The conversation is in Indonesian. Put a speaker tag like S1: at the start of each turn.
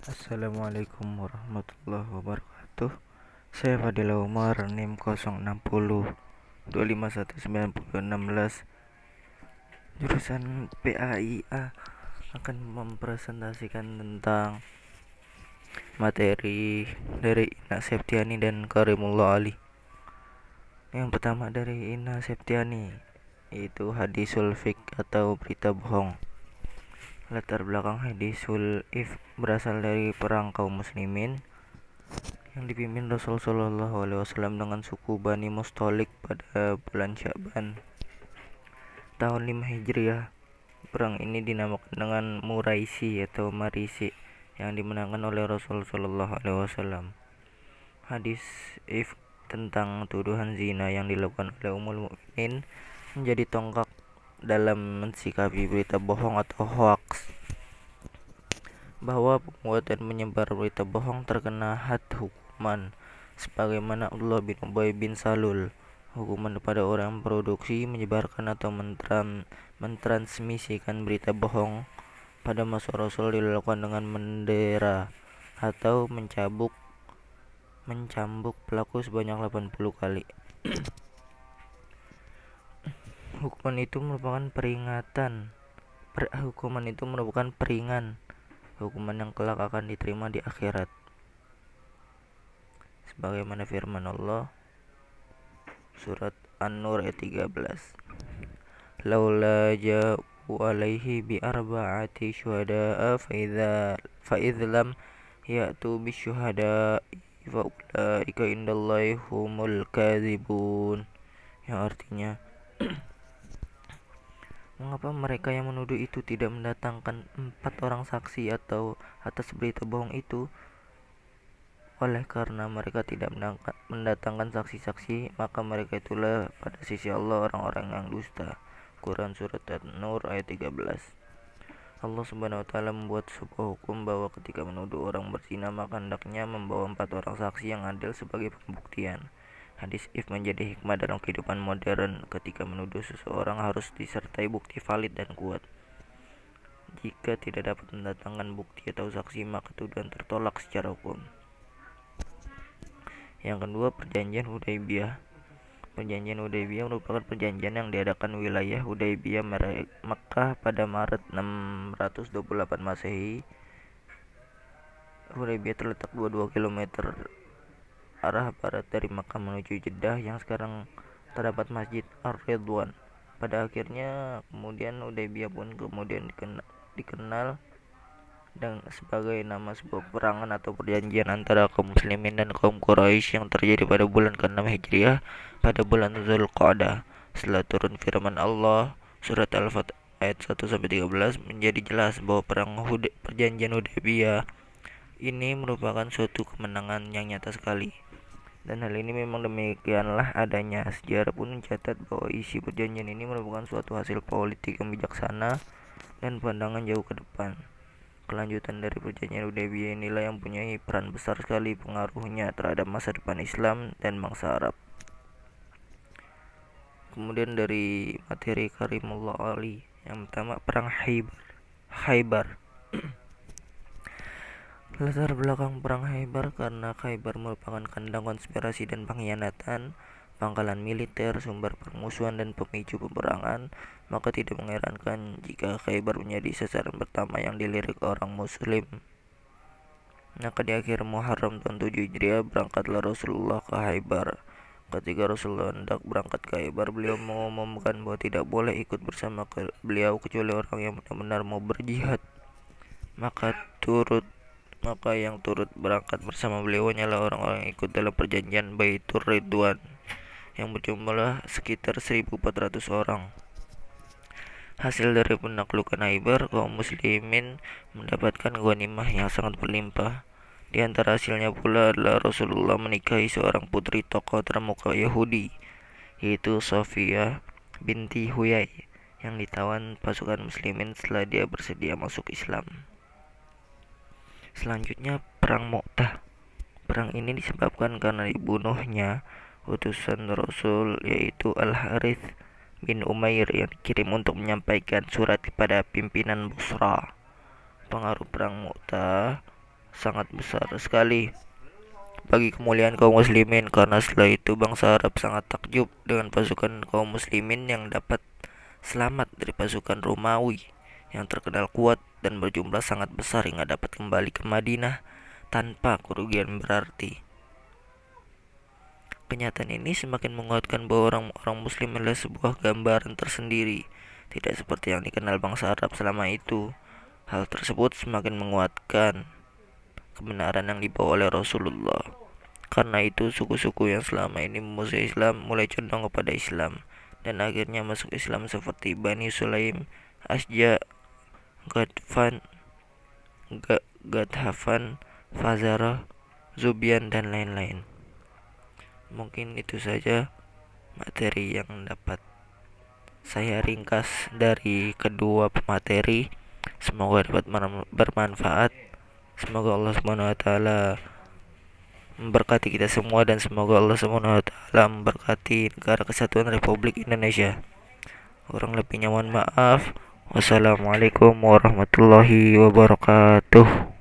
S1: Assalamualaikum warahmatullahi wabarakatuh. Saya Fadila Umar, NIM 060 2519016, jurusan PAIA, akan mempresentasikan tentang materi dari Ina Septiani dan Karimullah Ali. Yang pertama dari Ina Septiani, yaitu hadisul fik atau berita bohong. Latar belakang hadisul if berasal dari perang kaum muslimin yang dipimpin Rasul Shallallahu Alaihi Wasallam dengan suku Bani Mustalik pada bulan Sya'ban tahun 5 Hijriah. Perang ini dinamakan dengan Muraisi atau Marisi yang dimenangkan oleh Rasul Shallallahu Alaihi Wasallam. Hadis if tentang tuduhan zina yang dilakukan oleh Ummul Mukminin menjadi tonggak dalam mensikapi berita bohong atau hoax, bahwa pembuat dan menyebar berita bohong terkena had hukuman sebagaimana Abdullah bin Ubay bin Salul. Hukuman kepada orang yang memproduksi, menyebarkan atau mentransmisikan berita bohong pada masa Rasul dilakukan dengan mendera atau mencambuk pelaku sebanyak 80 kali. Hukuman itu merupakan peringan hukuman yang kelak akan diterima di akhirat, sebagaimana firman Allah surat An-Nur ayat 13, laula ja'u alaihi bi arba'ati syuhada'a fa idz lam ya'tu bisyuhada'i fa ulaika indallahi humul kadzibun, yang artinya mengapa mereka yang menuduh itu tidak mendatangkan 4 orang saksi atau atas berita bohong itu? Oleh karena mereka tidak mendatangkan saksi-saksi, maka mereka itulah pada sisi Allah orang-orang yang dusta. Quran surat An-Nur ayat 13. Allah Subhanahu wa taala membuat sebuah hukum bahwa ketika menuduh orang berzina maka hendaknya membawa 4 orang saksi yang adil sebagai pembuktian. Hadis if menjadi hikmah dalam kehidupan modern. Ketika menuduh seseorang harus disertai bukti valid dan kuat. Jika tidak dapat mendatangkan bukti atau saksi, maka tuduhan tertolak secara hukum. Yang kedua, perjanjian Hudaybiyah. Perjanjian Hudaybiyah merupakan perjanjian yang diadakan wilayah Hudaybiyah Makkah pada Maret 628 Masehi. Hudaybiyah terletak 22 km arah barat dari Makkah menuju Jeddah yang sekarang terdapat Masjid Ar-Ridwan. Pada akhirnya kemudian Hudaybiyah pun kemudian dikenal dan sebagai nama sebuah peperangan atau perjanjian antara kaum muslimin dan kaum Quraisy yang terjadi pada bulan ke-6 Hijriah pada bulan Zulqa'dah. Setelah turun firman Allah surat Al-Fath ayat 1-13 menjadi jelas bahwa perjanjian Hudaybiyah ini merupakan suatu kemenangan yang nyata sekali. Dan hal ini memang demikianlah adanya. Sejarah pun mencatat bahwa isi perjanjian ini merupakan suatu hasil politik yang bijaksana dan pandangan jauh ke depan. Kelanjutan dari perjanjian Hudaybiyah inilah yang punya peran besar sekali pengaruhnya terhadap masa depan Islam dan bangsa Arab. Kemudian dari materi Karimullah Ali, yang pertama perang Khaybar. Latar belakang perang Khaybar, karena Khaybar merupakan kandang konspirasi dan pengkhianatan, pangkalan militer, sumber permusuhan dan pemicu peperangan, maka tidak mengherankan jika Khaybar menjadi sasaran pertama yang dilirik orang muslim. Maka di akhir Muharram tahun 7 Hijriah berangkatlah Rasulullah ke Khaybar. Ketika Rasulullah hendak berangkat ke Khaybar, beliau mengumumkan bahwa tidak boleh ikut bersama beliau kecuali orang yang benar-benar mau berjihad. Maka yang turut berangkat bersama beliau hanyalah orang-orang yang ikut dalam perjanjian Baitur Ridwan yang berjumlah sekitar 1.400 orang. Hasil dari penaklukan Khaybar, kaum muslimin mendapatkan ghanimah yang sangat berlimpah. Di antara hasilnya pula adalah Rasulullah menikahi seorang putri tokoh terkemuka Yahudi, yaitu Sofiyah binti Huyai, yang ditawan pasukan muslimin setelah dia bersedia masuk Islam. Selanjutnya perang Mu'tah. Perang ini disebabkan karena dibunuhnya utusan Rasul, yaitu Al-Harith bin Umair, yang dikirim untuk menyampaikan surat kepada pimpinan Busra. Pengaruh perang Mu'tah sangat besar sekali bagi kemuliaan kaum muslimin, karena setelah itu bangsa Arab sangat takjub dengan pasukan kaum muslimin yang dapat selamat dari pasukan Romawi yang terkenal kuat dan berjumlah sangat besar hingga dapat kembali ke Madinah tanpa kerugian berarti. Kenyataan ini semakin menguatkan bahwa orang-orang muslim adalah sebuah gambaran tersendiri, tidak seperti yang dikenal bangsa Arab selama itu. Hal tersebut semakin menguatkan kebenaran yang dibawa oleh Rasulullah. Karena itu suku-suku yang selama ini memusuhi Islam mulai condong kepada Islam dan akhirnya masuk Islam seperti Bani Sulaim, Asja, Gadfan, Gadhafan, Fazarah, Zubian dan lain-lain. Mungkin itu saja materi yang dapat saya ringkas dari kedua pemateri. Semoga dapat bermanfaat. Semoga Allah Subhanahu wa taala memberkati kita semua dan semoga Allah Subhanahu wa taala memberkati negara kesatuan Republik Indonesia. Kurang lebihnya mohon maaf. Wassalamualaikum warahmatullahi wabarakatuh.